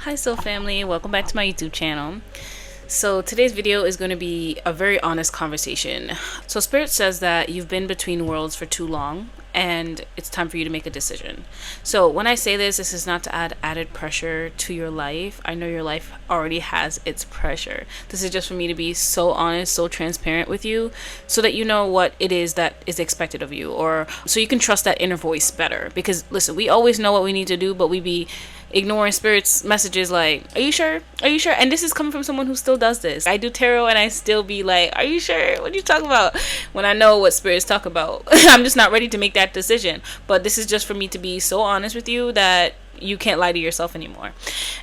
Hi soul family, welcome back to my YouTube channel. So today's video is going to be a very honest conversation. So Spirit says that you've been between worlds for too long and it's time for you to make a decision. So when I say this is not to add added pressure to your life. I know your life already has its pressure. This is just for me to be so honest, so transparent with you so that you know what it is that is expected of you, or so you can trust that inner voice better. Because listen, we always know what we need to do, but we be ignoring Spirit's messages like, are you sure? Are you sure? And this is coming from someone who still does this. I do tarot and I still be like, are you sure? What are you talking about? When I know what Spirit's talk about. I'm just not ready to make that decision. But this is just for me to be so honest with you that you can't lie to yourself anymore.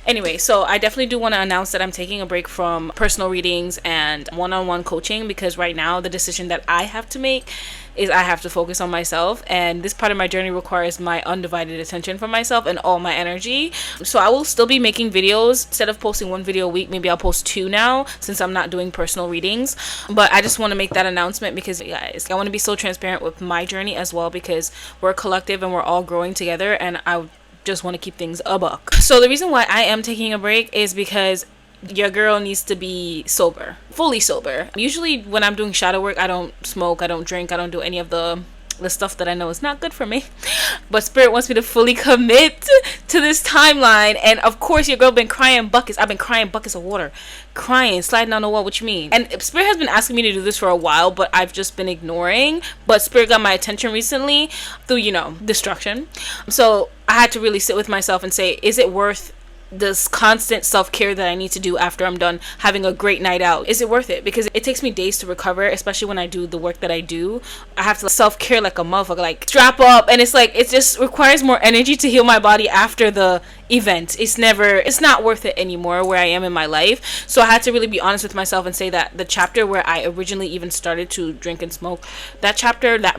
Anyway, so I definitely do want to announce that I'm taking a break from personal readings and one-on-one coaching, because right now the decision that I have to make is I have to focus on myself, and this part of my journey requires my undivided attention for myself and all my energy. So I will still be making videos. Instead of posting one video a week, maybe I'll post 2 now, since I'm not doing personal readings. But I just want to make that announcement because, guys, I want to be so transparent with my journey as well, because we're a collective and we're all growing together, and I just want to keep things a buck. So the reason why I am taking a break is because your girl needs to be sober, fully sober. Usually when I'm doing shadow work, I don't smoke, I don't drink, I don't do any of the stuff that I know is not good for me. But Spirit wants me to fully commit to this timeline. And of course your girl been crying buckets. I've been crying buckets of water, crying, sliding on the wall. What you mean? And Spirit has been asking me to do this for a while, but I've just been ignoring. But Spirit got my attention recently through, destruction. So I had to really sit with myself and say, is it worth this constant self-care that I need to do after I'm done having a great night out? Is it worth it? Because it takes me days to recover, especially when I do the work that I do. I have to self-care like a motherfucker, like strap up, and it's like it just requires more energy to heal my body after the event. It's not worth it anymore where I am in my life. So I had to really be honest with myself and say that the chapter where I originally even started to drink and smoke, that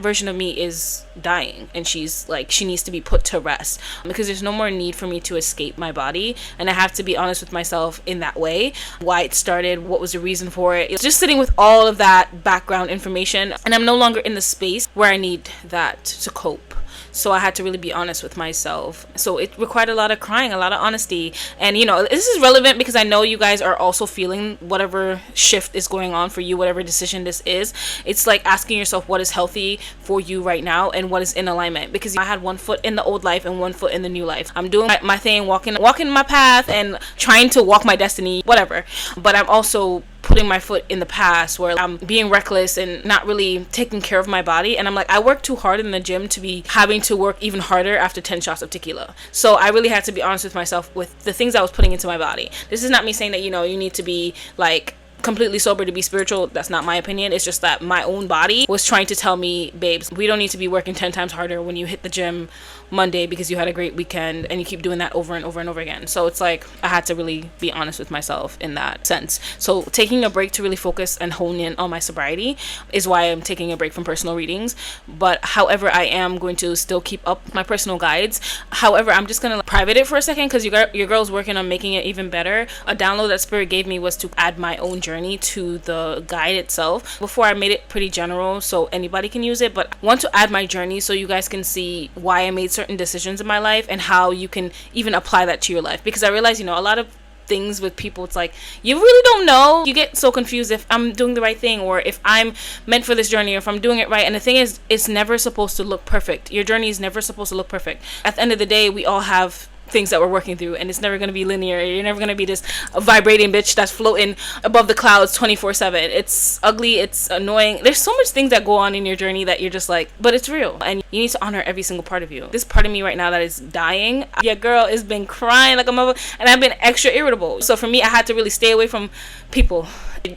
version of me is dying, and she's like, she needs to be put to rest, because there's no more need for me to escape my body. And I have to be honest with myself in that way, why it started, what was the reason for it. It's just sitting with all of that background information, and I'm no longer in the space where I need that to cope. So I had to really be honest with myself. So it required a lot of crying, a lot of honesty. And this is relevant because I know you guys are also feeling whatever shift is going on for you, whatever decision this is. It's like asking yourself what is healthy for you right now and what is in alignment. Because I had one foot in the old life and one foot in the new life. I'm doing my thing, walking my path and trying to walk my destiny, whatever. But I'm also putting my foot in the past where I'm being reckless and not really taking care of my body. And I'm like, I work too hard in the gym to be having to work even harder after 10 shots of tequila. So I really had to be honest with myself with the things I was putting into my body. This is not me saying that, you need to be like completely sober to be spiritual. That's not my opinion. It's just that my own body was trying to tell me, babes, we don't need to be working 10 times harder when you hit the gym Monday because you had a great weekend, and you keep doing that over and over and over again. So it's like I had to really be honest with myself in that sense. So taking a break to really focus and hone in on my sobriety is why I'm taking a break from personal readings. But however, I am going to still keep up my personal guides. However, I'm just gonna private it for a second because your girl's working on making it even better. A download that Spirit gave me was to add my own journey to the guide itself. Before, I made it pretty general so anybody can use it, but I want to add my journey so you guys can see why I made certain decisions in my life and how you can even apply that to your life. Because I realize, a lot of things with people, it's like you really don't know. You get so confused if I'm doing the right thing or if I'm meant for this journey or if I'm doing it right. And the thing is, it's never supposed to look perfect. Your journey is never supposed to look perfect. At the end of the day, we all have things that we're working through, and it's never going to be linear. You're never going to be this vibrating bitch that's floating above the clouds 24/7. It's ugly, it's annoying. There's so much things that go on in your journey that you're just like, but it's real, and you need to honor every single part of you. This part of me right now that is dying, your girl has been crying like a mother, and I've been extra irritable. So for me, I had to really stay away from people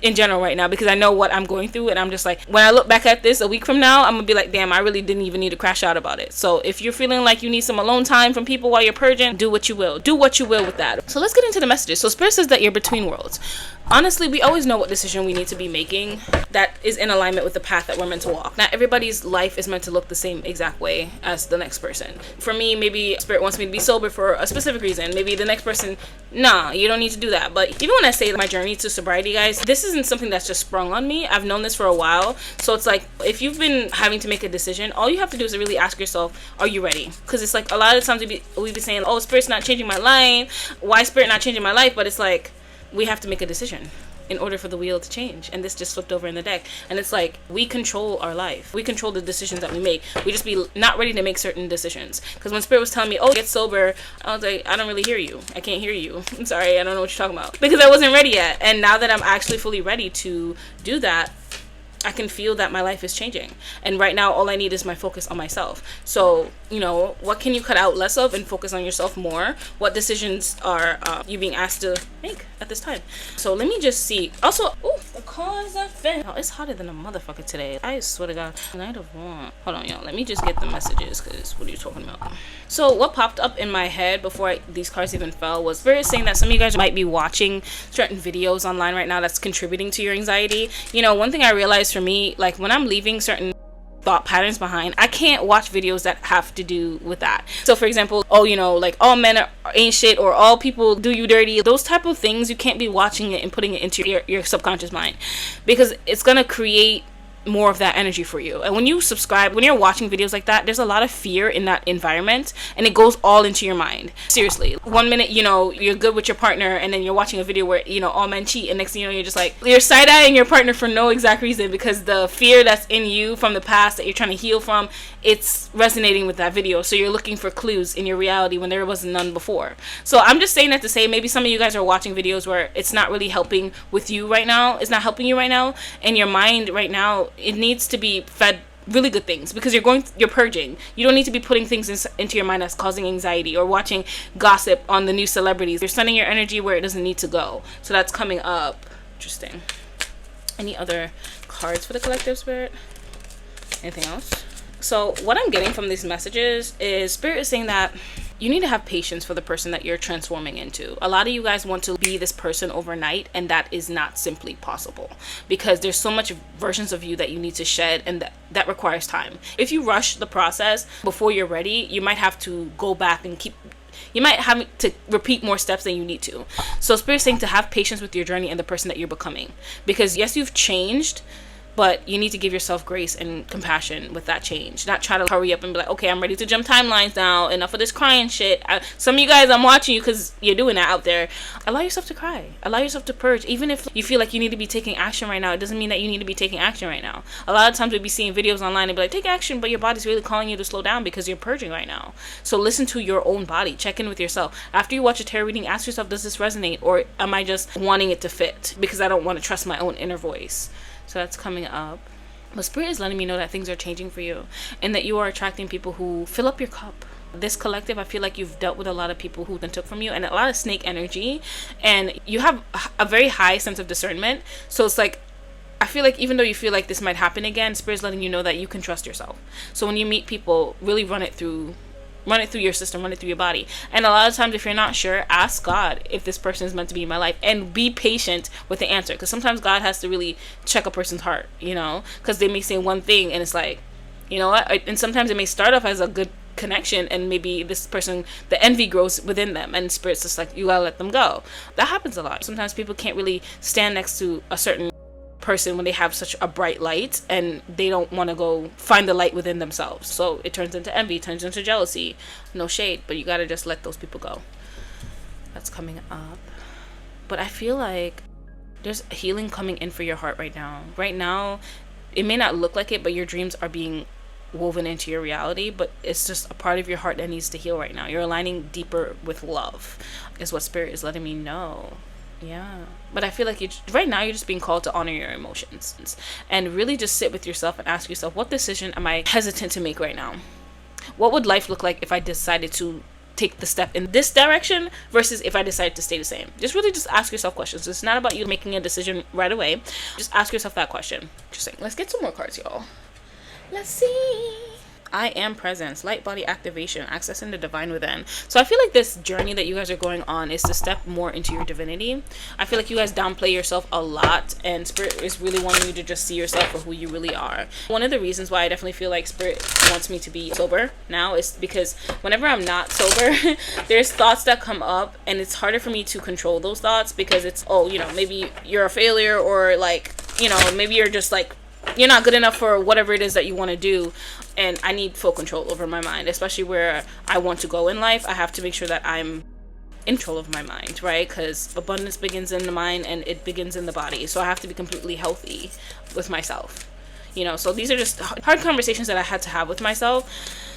in general right now, because I know what I'm going through, and I'm just like, when I look back at this a week from now, I'm gonna be like, damn, I really didn't even need to crash out about it. So if you're feeling like you need some alone time from people while you're purging, do what you will with that. So let's get into the messages. So Spirit says that you're between worlds. Honestly, we always know what decision we need to be making that is in alignment with the path that we're meant to walk. Not everybody's life is meant to look the same exact exact way as the next person. For me, maybe Spirit wants me to be sober for a specific reason. Maybe the next person, nah, you don't need to do that. But even when I say my journey to sobriety, guys, this isn't something that's just sprung on me. I've known this for a while. So it's like, if you've been having to make a decision, all you have to do is really ask yourself, are you ready? Because it's like, a lot of times we be saying, oh, Spirit's not changing my life. Why Spirit not changing my life? But it's like, we have to make a decision in order for the wheel to change. And this just flipped over in the deck. And it's like, we control our life. We control the decisions that we make. We just be not ready to make certain decisions. Because when Spirit was telling me, oh, get sober, I was like, I don't really hear you. I can't hear you. I'm sorry, I don't know what you're talking about. Because I wasn't ready yet. And now that I'm actually fully ready to do that, I can feel that my life is changing. And right now, all I need is my focus on myself. So, you know, what can you cut out less of and focus on yourself more? What decisions are you being asked to make at this time? So let me just see. Also, ooh, the cause of fan. Oh, it's hotter than a motherfucker today. I swear to God. Night of one. Hold on, y'all. Let me just get the messages, because what are you talking about? So what popped up in my head before these cards even fell was Spirit saying that some of you guys might be watching certain videos online right now that's contributing to your anxiety. You know, one thing I realized for me, like when I'm leaving certain thought patterns behind, I can't watch videos that have to do with that. So for example, oh, you know, like all men ain't shit, or all people do you dirty, those type of things, you can't be watching it and putting it into your subconscious mind, because it's gonna create more of that energy for you. And when you subscribe, when you're watching videos like that, there's a lot of fear in that environment, and it goes all into your mind. Seriously, one minute, you know, you're good with your partner, and then you're watching a video where, you know, all men cheat, and next thing you know, you're just like, you're side-eyeing your partner for no exact reason, because the fear that's in you from the past that you're trying to heal from, it's resonating with that video. So you're looking for clues in your reality when there was none before. So I'm just saying that to say, maybe some of you guys are watching videos where it's not really helping with you right now. It's not helping you right now, and your mind right now, it needs to be fed really good things, because you're purging. You don't need to be putting things into your mind that's causing anxiety, or watching gossip on the new celebrities. You're sending your energy where it doesn't need to go. So that's coming up. Interesting. Any other cards for the collective, Spirit? Anything else? So what I'm getting from these messages is Spirit is saying that you need to have patience for the person that you're transforming into. A lot of you guys want to be this person overnight, and that is not simply possible, because there's so much versions of you that you need to shed, and that requires time. If you rush the process before you're ready, you might have to go back and you might have to repeat more steps than you need to. So Spirit's saying to have patience with your journey and the person that you're becoming, because yes, you've changed, but you need to give yourself grace and compassion with that change. Not try to hurry up and be like, okay, I'm ready to jump timelines now. Enough of this crying shit. Some of you guys, I'm watching you because you're doing that out there. Allow yourself to cry. Allow yourself to purge. Even if you feel like you need to be taking action right now, it doesn't mean that you need to be taking action right now. A lot of times we'll be seeing videos online and be like, take action, but your body's really calling you to slow down because you're purging right now. So listen to your own body. Check in with yourself. After you watch a tarot reading, ask yourself, does this resonate? Or am I just wanting it to fit because I don't want to trust my own inner voice? So that's coming up. But Spirit is letting me know that things are changing for you, and that you are attracting people who fill up your cup. This collective, I feel like you've dealt with a lot of people who then took from you, and a lot of snake energy, and you have a very high sense of discernment. So it's like, I feel like even though you feel like this might happen again, Spirit's letting you know that you can trust yourself. So when you meet people, really run it through your system, run it through your body. And a lot of times, if you're not sure, ask God if this person is meant to be in my life, and be patient with the answer, because sometimes God has to really check a person's heart, you know, because they may say one thing and it's like, you know what, and sometimes it may start off as a good connection, and maybe this person, the envy grows within them, and Spirit's just like, you gotta let them go. That happens a lot. Sometimes people can't really stand next to a certain person when they have such a bright light, and they don't want to go find the light within themselves, so it turns into envy, turns into jealousy. No shade, but you gotta just let those people go. That's coming up. But I feel like there's healing coming in for your heart right now. It may not look like it, but your dreams are being woven into your reality, but it's just a part of your heart that needs to heal right now. You're aligning deeper with love, is what Spirit is letting me know. Yeah, but I feel like right now you're just being called to honor your emotions, and really just sit with yourself and ask yourself, what decision am I hesitant to make right now? What would life look like if I decided to take the step in this direction versus if I decided to stay the same? Just really just ask yourself questions. It's not about you making a decision right away. Just ask yourself that question. Interesting. Let's get some more cards, y'all. Let's see. I am presence, light body activation, accessing the divine within. So I feel like this journey that you guys are going on is to step more into your divinity. I feel like you guys downplay yourself a lot, and Spirit is really wanting you to just see yourself for who you really are. One of the reasons why I definitely feel like Spirit wants me to be sober now is because whenever I'm not sober, there's thoughts that come up, and it's harder for me to control those thoughts because it's, oh, you know, maybe you're a failure, or like, you know, maybe you're just like, you're not good enough for whatever it is that you want to do. And I need full control over my mind, especially where I want to go in life. I have to make sure that I'm in control of my mind, right? Because abundance begins in the mind and it begins in the body. So I have to be completely healthy with myself, you know. So these are just hard conversations that I had to have with myself.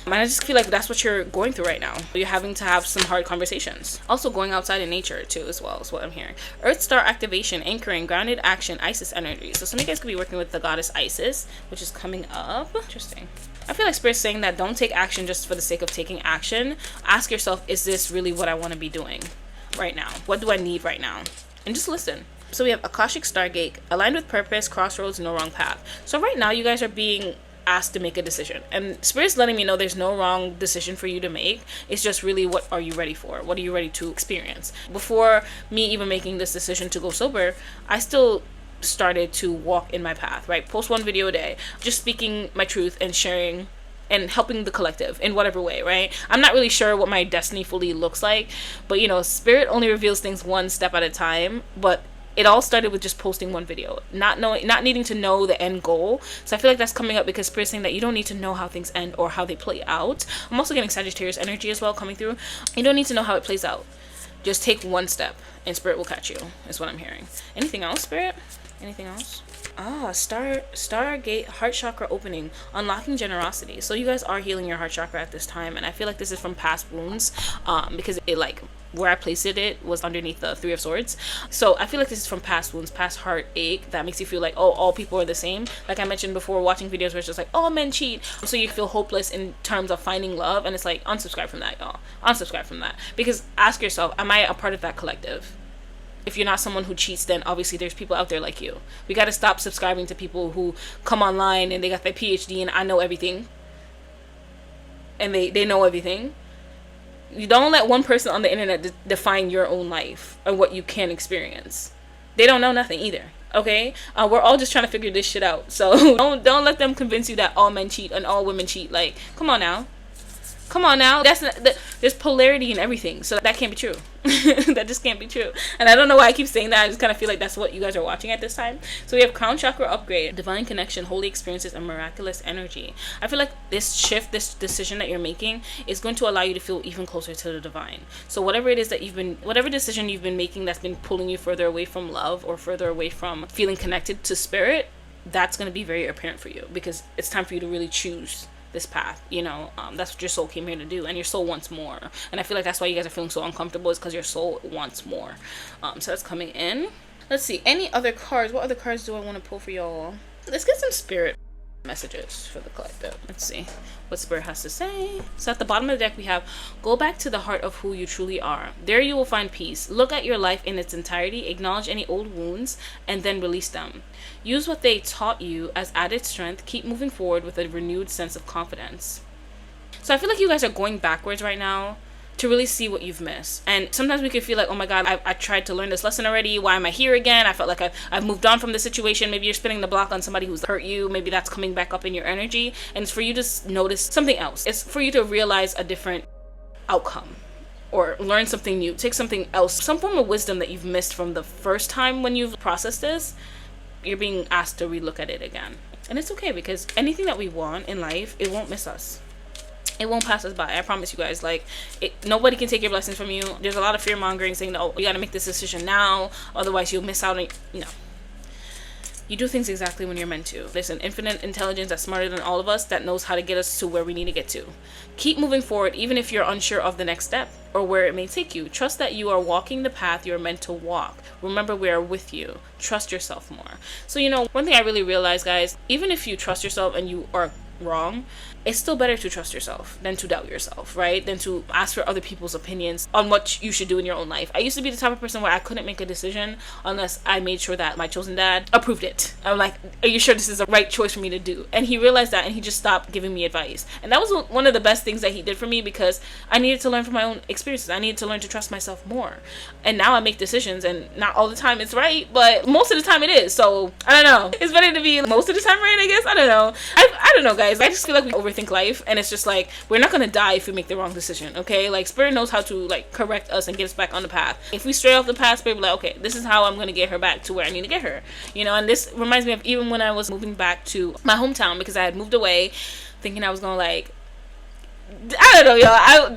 And I just feel like that's what you're going through right now. You're having to have some hard conversations. Also going outside in nature too, as well, is what I'm hearing. Earth star activation, anchoring, grounded action, Isis energy. So some of you guys could be working with the goddess Isis, which is coming up. Interesting. I feel like Spirit's saying that don't take action just for the sake of taking action. Ask yourself, is this really what I want to be doing right now? What do I need right now? And just listen. So we have Akashic Stargate, aligned with purpose, crossroads, no wrong path. So right now you guys are being asked to make a decision, and Spirit's letting me know there's no wrong decision for you to make. It's just really, what are you ready for? What are you ready to experience? Before me even making this decision to go sober, I still started to walk in my path, right? Post one video a day, just speaking my truth and sharing and helping the collective in whatever way, right? I'm not really sure what my destiny fully looks like, but you know, Spirit only reveals things one step at a time. But it all started with just posting one video, not needing to know the end goal. So I feel like that's coming up because Spirit's saying that you don't need to know how things end or how they play out. I'm also getting Sagittarius energy as well coming through. You don't need to know how it plays out. Just take one step and Spirit will catch you, is what I'm hearing. Anything else, Spirit? Anything else? Stargate, heart chakra opening, unlocking generosity. So you guys are healing your heart chakra at this time, and I feel like this is from past wounds, because it, like, where I placed it was underneath the Three of Swords. So I feel like this is from past wounds, past heartache that makes you feel like, oh, all people are the same. Like I mentioned before, watching videos where it's just like, oh, men cheat, so you feel hopeless in terms of finding love, and it's like, unsubscribe from that, y'all. Unsubscribe from that, because ask yourself, am I a part of that collective? If you're not someone who cheats, then obviously there's people out there like you. We got to stop subscribing to people who come online and they got their PhD and I know everything. And they know everything. You don't let one person on the internet define your own life or what you can experience. They don't know nothing either. Okay? We're all just trying to figure this shit out. So don't let them convince you that all men cheat and all women cheat. Like, come on now. Come on now. There's polarity in everything, so that can't be true. That just can't be true. And I don't know why I keep saying that. I just kind of feel like that's what you guys are watching at this time. So we have crown chakra upgrade, divine connection, holy experiences, and miraculous energy. I feel like this shift, this decision that you're making is going to allow you to feel even closer to the divine. So whatever it is that whatever decision you've been making that's been pulling you further away from love or further away from feeling connected to Spirit, that's going to be very apparent for you, because it's time for you to really choose this path. You know, that's what your soul came here to do, and your soul wants more. And I feel like that's why you guys are feeling so uncomfortable, is because your soul wants more. So that's coming in. Let's see, any other cards? What other cards do I want to pull for y'all? Let's get some Spirit messages for the collective. Let's see what Spirit has to say. So at the bottom of the deck we have, go back to the heart of who you truly are. There you will find peace. Look at your life in its entirety, acknowledge any old wounds, and then release them. Use what they taught you as added strength. Keep moving forward with a renewed sense of confidence. So I feel like you guys are going backwards right now to really see what you've missed. And sometimes we could feel like, oh my God, I tried to learn this lesson already. Why am I here again? I felt like I've moved on from the situation. Maybe you're spinning the block on somebody who's hurt you. Maybe that's coming back up in your energy. And it's for you to notice something else. It's for you to realize a different outcome or learn something new. Take something else. Some form of wisdom that you've missed from the first time when you've processed this. You're being asked to relook at it again. And it's okay, because anything that we want in life, it won't miss us. It won't pass us by. I promise you guys. Like, nobody can take your blessings from you. There's a lot of fear mongering saying, oh, you gotta make this decision now, otherwise you'll miss out on. No. You do things exactly when you're meant to. There's an infinite intelligence that's smarter than all of us that knows how to get us to where we need to get to. Keep moving forward, even if you're unsure of the next step or where it may take you. Trust that you are walking the path you're meant to walk. Remember, we are with you. Trust yourself more. So, you know, one thing I really realized, guys, even if you trust yourself and you are wrong, it's still better to trust yourself than to doubt yourself, right? Than to ask for other people's opinions on what you should do in your own life. I used to be the type of person where I couldn't make a decision unless I made sure that my chosen dad approved it. I'm like, are you sure this is the right choice for me to do? And he realized that, and he just stopped giving me advice. And that was one of the best things that he did for me, because I needed to learn from my own experiences. I needed to learn to trust myself more. And now I make decisions, and not all the time it's right, but most of the time it is. So I don't know, it's better to be most of the time right, I guess. I don't know. I don't know, guys. I just feel like we overthink life, and it's just like, we're not gonna die if we make the wrong decision, okay? Like, Spirit knows how to like correct us and get us back on the path. If we stray off the path, Spirit will be like, okay, this is how I'm gonna get her back to where I need to get her, you know. And this reminds me of even when I was moving back to my hometown, because I had moved away thinking I was gonna, like, I don't know, y'all.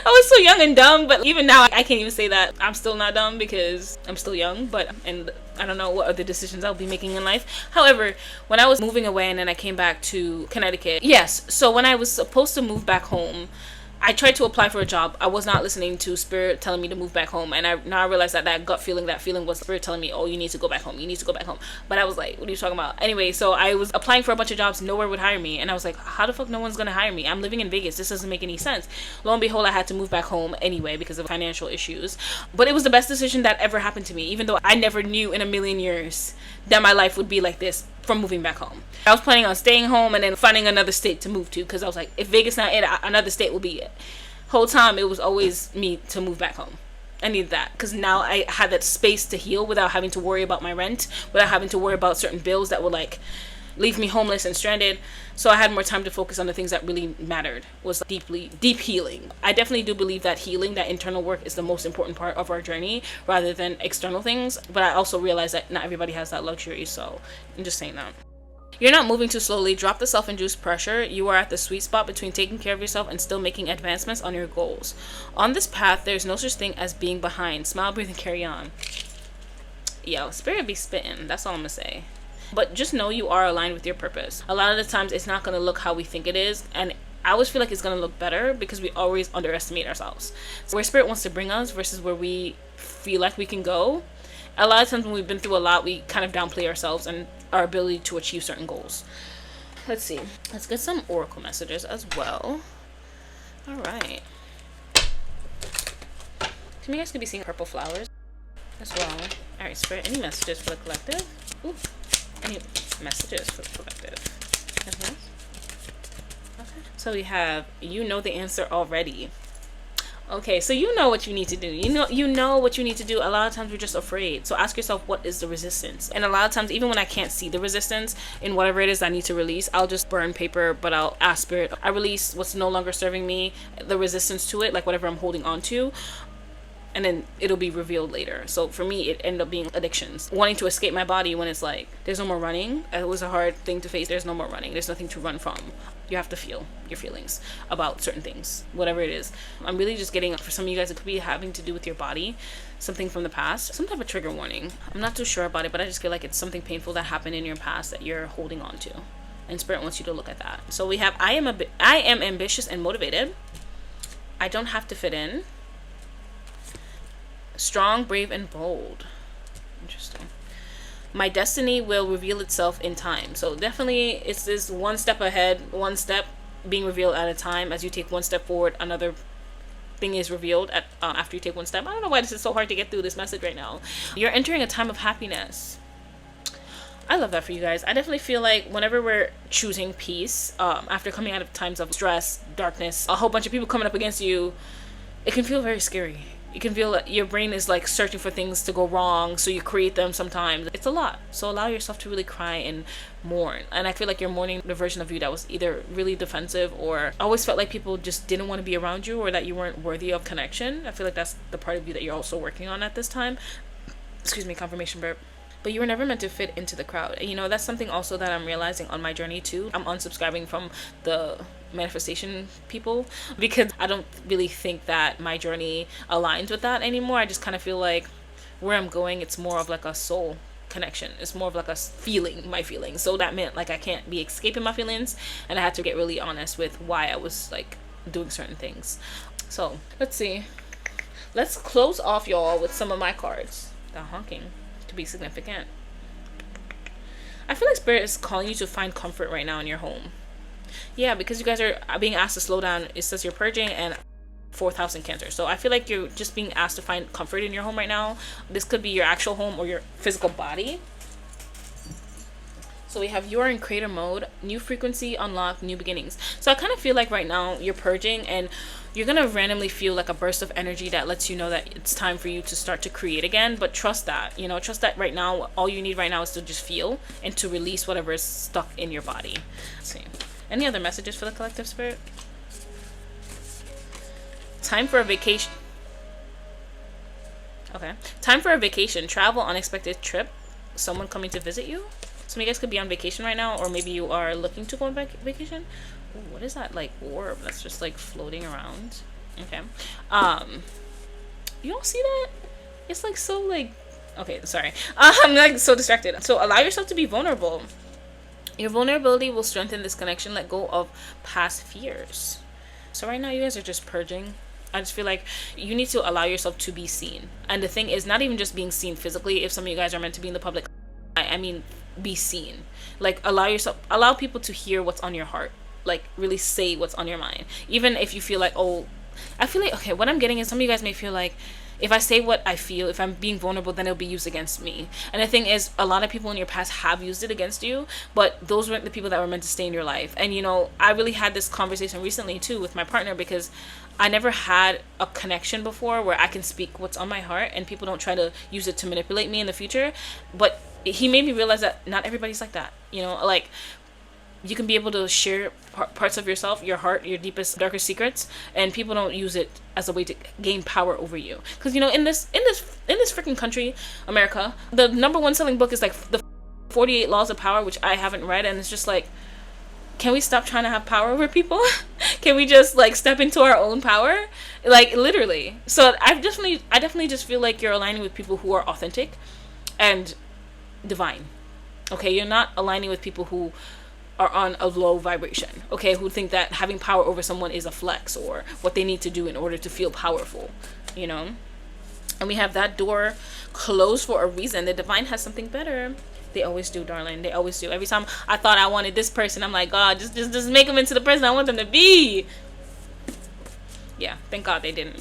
I was so young and dumb, but even now I can't even say that I'm still not dumb, because I'm still young, and I don't know what other decisions I'll be making in life. However, when I was moving away and then I came back to Connecticut, yes, so when I was supposed to move back home, I tried to apply for a job. I was not listening to Spirit telling me to move back home. And now I realized that gut feeling, that feeling was Spirit telling me, oh, you need to go back home. You need to go back home. But I was like, what are you talking about? Anyway, so I was applying for a bunch of jobs. Nowhere would hire me. And I was like, how the fuck no one's going to hire me? I'm living in Vegas. This doesn't make any sense. Lo and behold, I had to move back home anyway because of financial issues. But it was the best decision that ever happened to me, even though I never knew in a million years that my life would be like this from moving back home. I was planning on staying home and then finding another state to move to, because I was like, if Vegas not it, another state will be it. Whole time it was always me to move back home. I needed that, because now I had that space to heal without having to worry about my rent, without having to worry about certain bills that would like leave me homeless and stranded. So I had more time to focus on the things that really mattered, was deep healing. I definitely do believe that healing, that internal work, is the most important part of our journey rather than external things. But I also realize that not everybody has that luxury, so I'm just saying that. You're not moving too slowly. Drop the self-induced pressure. You are at the sweet spot between taking care of yourself and still making advancements on your goals. On this path, there's no such thing as being behind. Smile, breathe, and carry on. Yo, Spirit be spitting. That's all I'm gonna say. But just know you are aligned with your purpose. A lot of the times, it's not gonna look how we think it is, and I always feel like it's gonna look better because we always underestimate ourselves. So where Spirit wants to bring us versus where we feel like we can go, a lot of times when we've been through a lot, we kind of downplay ourselves and our ability to achieve certain goals. Let's see. Let's get some oracle messages as well. All right. Some of you guys could be seeing purple flowers as well. All right, Spirit, any messages for the collective? Ooh, any messages for the collective? Anything else? Okay. So we have, you know the answer already. Okay, so you know what you need to do. You know what you need to do. A lot of times we're just afraid. So ask yourself, what is the resistance? And a lot of times, even when I can't see the resistance in whatever it is I need to release, I'll just burn paper, but I'll ask Spirit, I release what's no longer serving me, the resistance to it, like whatever I'm holding on to, and then it'll be revealed later. So for me, it ended up being addictions. Wanting to escape my body when it's like, there's no more running. It was a hard thing to face. There's no more running. There's nothing to run from. You have to feel your feelings about certain things, whatever it is. I'm really just getting, for some of you guys, it could be having to do with your body, something from the past, some type of trigger warning. I'm not too sure about it, but I just feel like it's something painful that happened in your past that you're holding on to. And Spirit wants you to look at that. So we have, I am ambitious and motivated. I don't have to fit in. Strong, brave, and bold. Interesting. My destiny will reveal itself in time. So definitely it's this one step ahead, one step being revealed at a time. As you take one step forward, another thing is revealed at after you take one step. I don't know why this is so hard to get through this message right now. You're entering a time of happiness. I love that for you guys. I definitely feel like whenever we're choosing peace, after coming out of times of stress, darkness, a whole bunch of people coming up against you, it can feel very scary. You can feel that your brain is like searching for things to go wrong, so you create them sometimes. It's a lot. So allow yourself to really cry and mourn. And I feel like you're mourning the version of you that was either really defensive or always felt like people just didn't want to be around you, or that you weren't worthy of connection. I feel like that's the part of you that you're also working on at this time. Excuse me, confirmation burp. But you were never meant to fit into the crowd. You know, that's something also that I'm realizing on my journey too. I'm unsubscribing from the manifestation people because I don't really think that my journey aligns with that anymore. I just kind of feel like where I'm going, it's more of like a soul connection. It's more of like a feeling, my feelings. So that meant like I can't be escaping my feelings, and I had to get really honest with why I was like doing certain things. So let's see. Let's close off, y'all, with some of my cards. The honking. To be significant. I feel like Spirit is calling you to find comfort right now in your home. Yeah, because you guys are being asked to slow down. It says you're purging and 4th house in Cancer. So I feel like you're just being asked to find comfort in your home right now. This could be your actual home or your physical body. So we have you're in creator mode, new frequency, unlock, new beginnings. So I kind of feel like right now you're purging and you're going to randomly feel like a burst of energy that lets you know that it's time for you to start to create again. But trust that, you know, trust that right now, all you need right now is to just feel and to release whatever is stuck in your body. Let's see. Any other messages for the collective spirit? Time for a vacation. Okay. Time for a vacation. Travel, unexpected trip. Someone coming to visit you. Some of you guys could be on vacation right now, or maybe you are looking to go on vacation. Ooh, what is that like orb that's just like floating around? Okay. You don't see that? It's like so like, okay, sorry. I'm like so distracted. So allow yourself to be vulnerable. Your vulnerability will strengthen this connection. Let go of past fears. So right now you guys are just purging. I just feel like you need to allow yourself to be seen. And the thing is not even just being seen physically. If some of you guys are meant to be in the public, I mean, be seen. Like allow people to hear what's on your heart. Like really say what's on your mind. Even if you feel like, oh, I feel like, okay, what I'm getting is some of you guys may feel like if I say what I feel, if I'm being vulnerable, then it'll be used against me. And the thing is, a lot of people in your past have used it against you, but those weren't the people that were meant to stay in your life. And, you know, I really had this conversation recently, too, with my partner, because I never had a connection before where I can speak what's on my heart and people don't try to use it to manipulate me in the future. But he made me realize that not everybody's like that. You know, like, you can be able to share parts of yourself, your heart, your deepest, darkest secrets, and people don't use it as a way to gain power over you. Because, you know, in this freaking country, America, the #1 selling book is like the 48 Laws of Power, which I haven't read, and it's just like, can we stop trying to have power over people? Can we just like step into our own power? Like literally. So I definitely just feel like you're aligning with people who are authentic and divine. Okay, you're not aligning with people who are on a low vibration, okay, who think that having power over someone is a flex or what they need to do in order to feel powerful, you know. And we have that door closed for a reason. The divine has something better. They always do, darling. They always do. Every time I thought I wanted this person, I'm like, God, just make them into the person I want them to be. Yeah, thank God they didn't.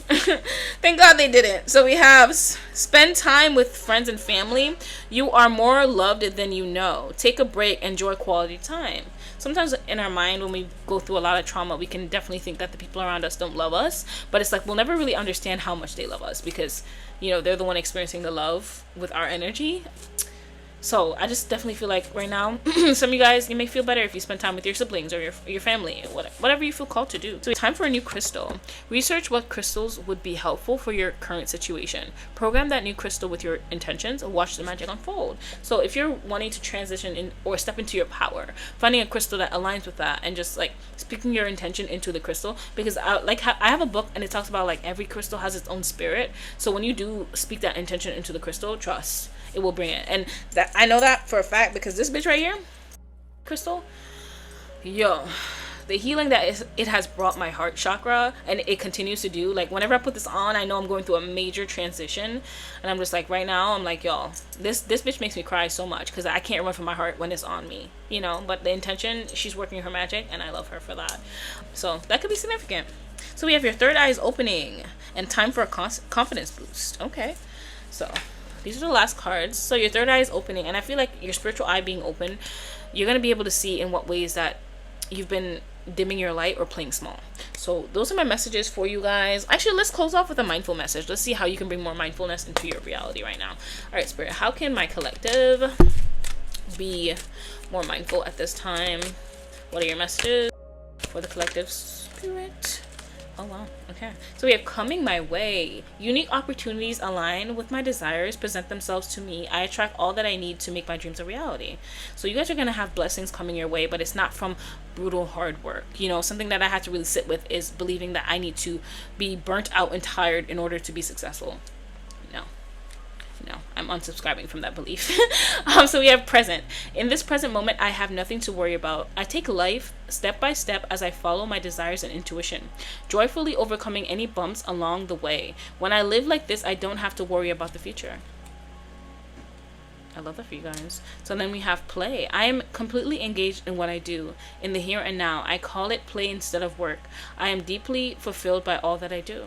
Thank God they didn't. So we have spend time with friends and family. You are more loved than you know. Take a break. Enjoy quality time. Sometimes in our mind, when we go through a lot of trauma, we can definitely think that the people around us don't love us. But it's like we'll never really understand how much they love us because, you know, they're the one experiencing the love with our energy. So I just definitely feel like right now, some of you guys, you may feel better if you spend time with your siblings or your family, whatever you feel called to do. So it's time for a new crystal. Research what crystals would be helpful for your current situation. Program that new crystal with your intentions and watch the magic unfold. So if you're wanting to transition in or step into your power, finding a crystal that aligns with that and just like speaking your intention into the crystal, because I have a book and it talks about like every crystal has its own spirit. So when you do speak that intention into the crystal, trust, it will bring it. And that I know that for a fact because this bitch right here, crystal, yo, the healing that it has brought my heart chakra, and it continues to do. Like whenever I put this on, I know I'm going through a major transition, and I'm just like right now I'm like, y'all, this bitch makes me cry so much because I can't run from my heart when it's on me, you know. But the intention, she's working her magic, and I love her for that. So that could be significant. So we have your third eye is opening and time for a confidence boost. Okay, so these are the last cards. So your third eye is opening, and I feel like your spiritual eye being open, you're going to be able to see in what ways that you've been dimming your light or playing small. So those are my messages for you guys. Actually, let's close off with a mindful message. Let's see how you can bring more mindfulness into your reality right now. All right, Spirit, how can my collective be more mindful at this time? What are your messages for the collective spirit? Oh wow, okay. So we have coming my way. Unique opportunities align with my desires, present themselves to me. I attract all that I need to make my dreams a reality. So you guys are going to have blessings coming your way, but it's not from brutal hard work. You know, something that I have to really sit with is believing that I need to be burnt out and tired in order to be successful. No, I'm unsubscribing from that belief. So we have present. In this present moment, I have nothing to worry about. I take life step by step as I follow my desires and intuition, joyfully overcoming any bumps along the way. When I live like this, I don't have to worry about the future. I love that for you guys. So then we have play. I am completely engaged in what I do in the here and now. I call it play instead of work. I am deeply fulfilled by all that I do.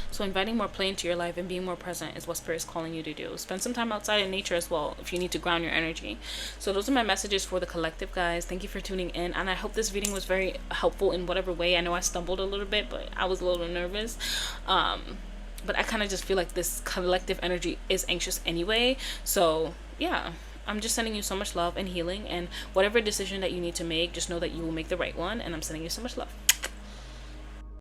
So inviting more play into your life and being more present is what Spirit is calling you to do. Spend some time outside in nature as well if you need to ground your energy. So those are my messages for the collective, guys. Thank you for tuning in, and I hope this reading was very helpful in whatever way. I know I stumbled a little bit, but I was a little nervous. But I kind of just feel like this collective energy is anxious anyway. So yeah, I'm just sending you so much love and healing, and whatever decision that you need to make, just know that you will make the right one, and I'm sending you so much love.